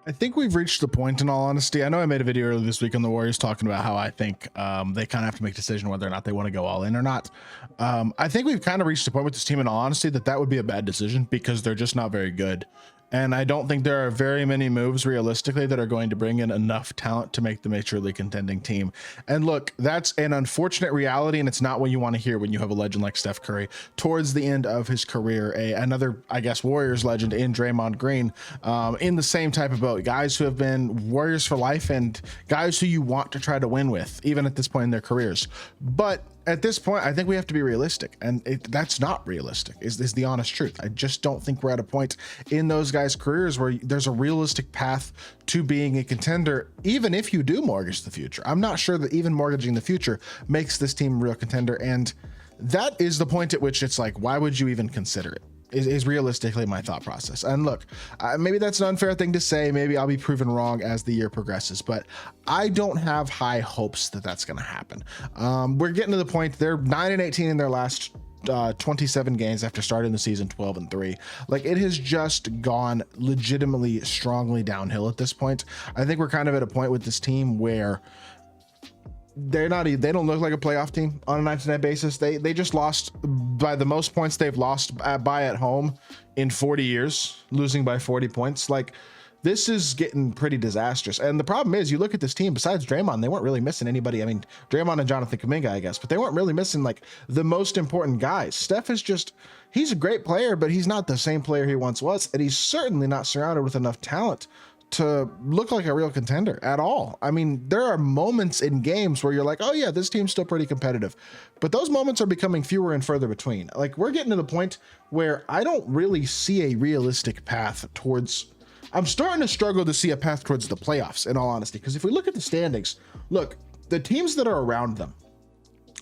I think we've reached the point, in all honesty. I know I made a video earlier this week on the Warriors talking about how I think they kind of have to make a decision whether or not they want to go all in or not. I think we've kind of reached the point with this team, in all honesty, that would be a bad decision because they're just not very good. And I don't think there are very many moves realistically that are going to bring in enough talent to make them a truly contending team. And look, that's an unfortunate reality, and it's not what you want to hear when you have a legend like Steph Curry towards the end of his career, another, I guess, Warriors legend in Draymond Green, in the same type of boat. Guys who have been Warriors for life and guys who you want to try to win with, even at this point in their careers. But at this point, I think we have to be realistic, and that's not realistic, is the honest truth. I just don't think we're at a point in those guys' careers where there's a realistic path to being a contender, even if you do mortgage the future. I'm not sure that even mortgaging the future makes this team a real contender, and that is the point at which it's like, why would you even consider it? Is realistically my thought process. And look, maybe that's an unfair thing to say. Maybe I'll be proven wrong as the year progresses, but I don't have high hopes that that's going to happen. We're getting to the point, they're 9-18 in their last 27 games after starting the season 12-3. Like, it has just gone legitimately strongly downhill at this point. I think we're kind of at a point with this team where they don't look like a playoff team on a night-to-night basis. They just lost by the most points they've lost by at home in 40 years, losing by 40 points. Like, this is getting pretty disastrous. And the problem is, you look at this team, besides Draymond, they weren't really missing anybody. I mean, Draymond and Jonathan Kuminga, I guess, but they weren't really missing like the most important guys. Steph is just, he's a great player, but he's not the same player he once was. And he's certainly not surrounded with enough talent to look like a real contender at all. I mean, there are moments in games where you're like, oh yeah, this team's still pretty competitive, but those moments are becoming fewer and further between. Like, we're getting to the point where I don't really see a realistic path towards, I'm starting to struggle to see a path towards the playoffs, in all honesty, because if we look at the standings, look, the teams that are around them,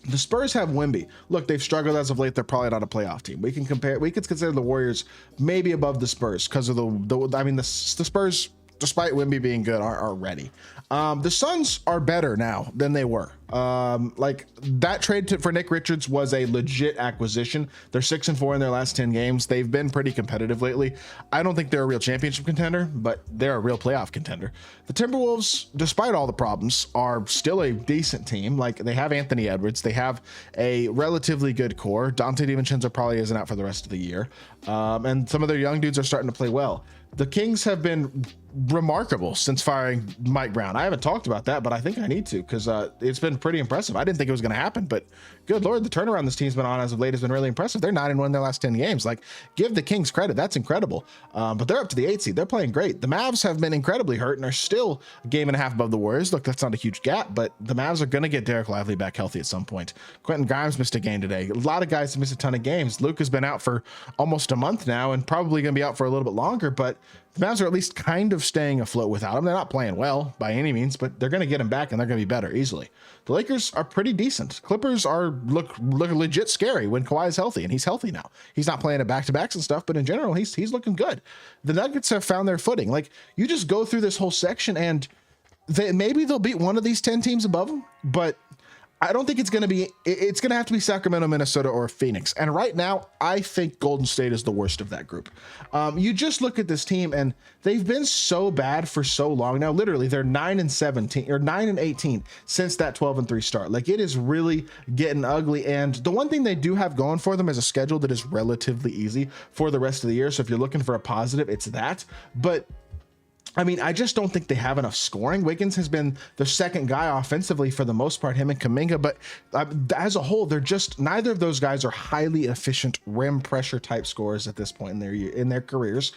the Spurs have Wemby. Look, they've struggled as of late. They're probably not a playoff team. We could consider the Warriors maybe above the Spurs because of the Spurs, despite Wemby being good, are ready. The Suns are better now than they were. Like, that trade for Nick Richards was a legit acquisition. They're 6-4 in their last 10 games. They've been pretty competitive lately. I don't think they're a real championship contender, but they're a real playoff contender. The Timberwolves, despite all the problems, are still a decent team. Like, they have Anthony Edwards. They have a relatively good core. Dante DiVincenzo probably isn't out for the rest of the year. And some of their young dudes are starting to play well. The Kings have been remarkable since firing Mike Brown. I haven't talked about that, but I think I need to, because it's been pretty impressive. I didn't think it was going to happen, but good Lord, the turnaround this team's been on as of late has been really impressive. They're 9-1 in their last 10 games. Like, give the Kings credit. That's incredible. But they're up to the 8th seed. They're playing great. The Mavs have been incredibly hurt and are still a game and a half above the Warriors. Look, that's not a huge gap, but the Mavs are going to get Derek Lively back healthy at some point. Quentin Grimes missed a game today. A lot of guys have missed a ton of games. Luke has been out for almost a month now and probably going to be out for a little bit longer, but the Mavs are at least kind of staying afloat without him. They're not playing well by any means, but they're going to get him back and they're going to be better easily. The Lakers are pretty decent. Clippers look legit scary when Kawhi's healthy, and he's healthy now. He's not playing at back-to-backs and stuff, but in general, he's looking good. The Nuggets have found their footing. Like, you just go through this whole section and maybe they'll beat one of these 10 teams above them, but I don't think it's going to have to be Sacramento, Minnesota, or Phoenix. And right now, I think Golden State is the worst of that group. You just look at this team and they've been so bad for so long now. Literally, they're 9-17 or 9-18 since that 12-3 start. Like, it is really getting ugly. And the one thing they do have going for them is a schedule that is relatively easy for the rest of the year. So if you're looking for a positive, it's that. But I mean, I just don't think they have enough scoring. Wiggins has been the second guy offensively for the most part, him and Kuminga, but as a whole, they're just, neither of those guys are highly efficient rim pressure type scorers at this point in their careers.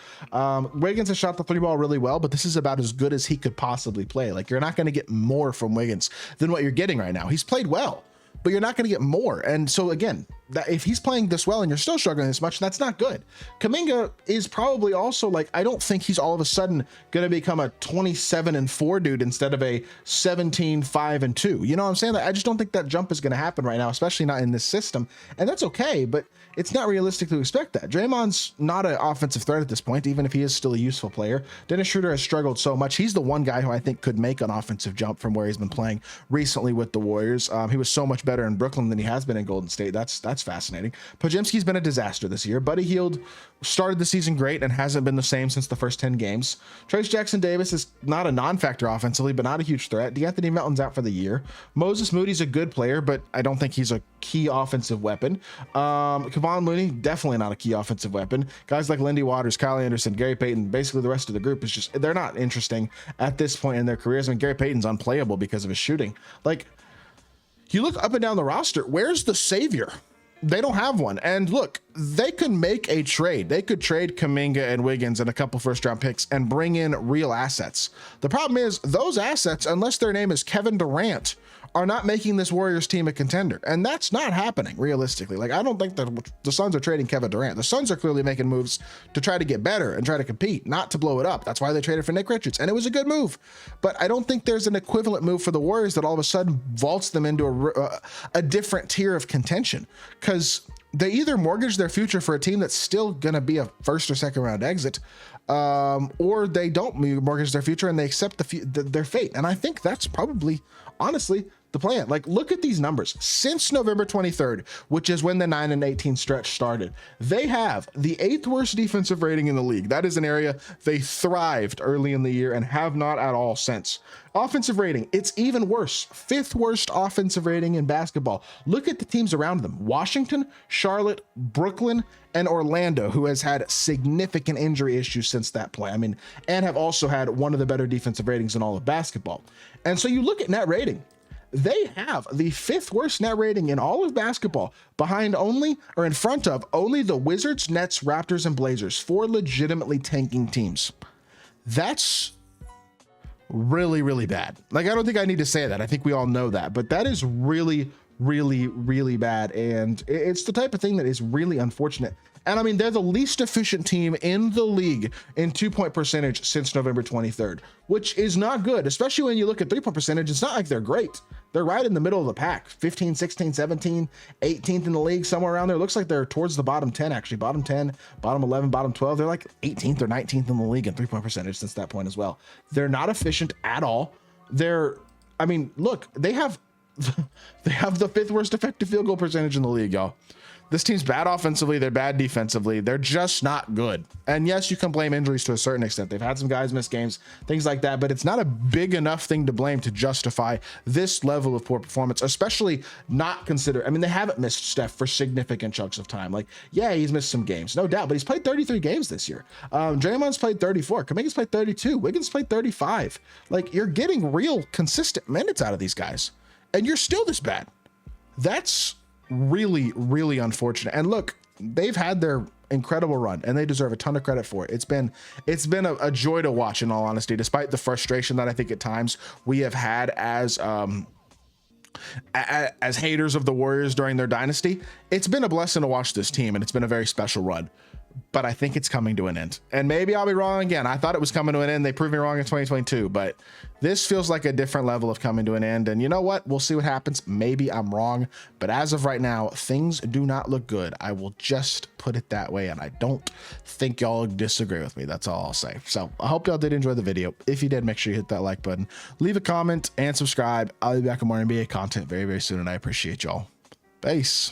Wiggins has shot the three ball really well, but this is about as good as he could possibly play. Like, you're not going to get more from Wiggins than what you're getting right now. He's played well, but you're not going to get more. And so again, if he's playing this well and you're still struggling this much, that's not good. Kuminga is probably also, like, I don't think he's all of a sudden going to become a 27-4 dude instead of a 17-5-2. You know what I'm saying? I just don't think that jump is going to happen right now, especially not in this system. And that's okay, but it's not realistic to expect that. Draymond's not an offensive threat at this point, even if he is still a useful player. Dennis Schroeder has struggled so much. He's the one guy who I think could make an offensive jump from where he's been playing recently with the Warriors. He was so much better better in Brooklyn than he has been in Golden State. That's fascinating. Podziemski's been a disaster this year. Buddy Hield started the season great and hasn't been the same since the first 10 games. Trace Jackson Davis is not a non-factor offensively, but not a huge threat. D'Anthony Melton's out for the year. Moses Moody's a good player, but I don't think he's a key offensive weapon. Kevon Looney, definitely not a key offensive weapon. Guys like Lindy Waters, Kyle Anderson, Gary Payton, basically the rest of the group is just, they're not interesting at this point in their careers. I mean, Gary Payton's unplayable because of his shooting. Like, you look up and down the roster, where's the savior? They don't have one. And look, they could make a trade. They could trade Kuminga and Wiggins and a couple first round picks and bring in real assets. The problem is those assets, unless their name is Kevin Durant, are not making this Warriors team a contender. And that's not happening realistically. Like, I don't think that the Suns are trading Kevin Durant. The Suns are clearly making moves to try to get better and try to compete, not to blow it up. That's why they traded for Nick Richards. And it was a good move. But I don't think there's an equivalent move for the Warriors that all of a sudden vaults them into a different tier of contention. Because they either mortgage their future for a team that's still going to be a first or second round exit, or they don't mortgage their future and they accept their fate. And I think that's probably, honestly, the plan. Like, look at these numbers. Since November 23rd, which is when the 9-18 stretch started, they have the 8th worst defensive rating in the league. That is an area they thrived early in the year and have not at all since. Offensive rating, it's even worse. 5th worst offensive rating in basketball. Look at the teams around them. Washington, Charlotte, Brooklyn, and Orlando, who has had significant injury issues since that play. I mean, and have also had one of the better defensive ratings in all of basketball. And so you look at net rating, they have the 5th worst net rating in all of basketball, behind only, or in front of only, the Wizards, Nets, Raptors, and Blazers, 4 legitimately tanking teams. That's really, really bad. Like, I don't think I need to say that. I think we all know that, but that is really, really, really bad. And it's the type of thing that is really unfortunate. And I mean, they're the least efficient team in the league in 2-point percentage since November 23rd, which is not good, especially when you look at 3-point percentage. It's not like they're great. They're right in the middle of the pack, 15, 16, 17, 18th in the league, somewhere around there. It looks like they're towards the bottom 10, actually. Bottom 10, bottom 11, bottom 12. They're like 18th or 19th in the league in 3-point percentage since that point as well. They're not efficient at all. I mean, look, they have the 5th worst effective field goal percentage in the league, y'all. This team's bad offensively. They're bad defensively. They're just not good. And yes, you can blame injuries to a certain extent. They've had some guys miss games, things like that, but it's not a big enough thing to blame to justify this level of poor performance, especially not consider. I mean, they haven't missed Steph for significant chunks of time. Like, yeah, he's missed some games, no doubt, but he's played 33 games this year. Draymond's played 34. Kuminga's played 32. Wiggins played 35. Like, you're getting real consistent minutes out of these guys, and you're still this bad. That's really, really unfortunate. And look, they've had their incredible run and they deserve a ton of credit for it. It's been a joy to watch, in all honesty, despite the frustration that I think at times we have had as haters of the Warriors during their dynasty. It's been a blessing to watch this team, and it's been a very special run. But I think it's coming to an end, and maybe I'll be wrong again. I thought it was coming to an end. They proved me wrong in 2022, but this feels like a different level of coming to an end. And you know what? We'll see what happens. Maybe I'm wrong, but as of right now, things do not look good. I will just put it that way, and I don't think y'all disagree with me. That's all I'll say. So I hope y'all did enjoy the video. If you did, make sure you hit that like button, leave a comment, and subscribe. I'll be back with more NBA content very, very soon, and I appreciate y'all. Peace.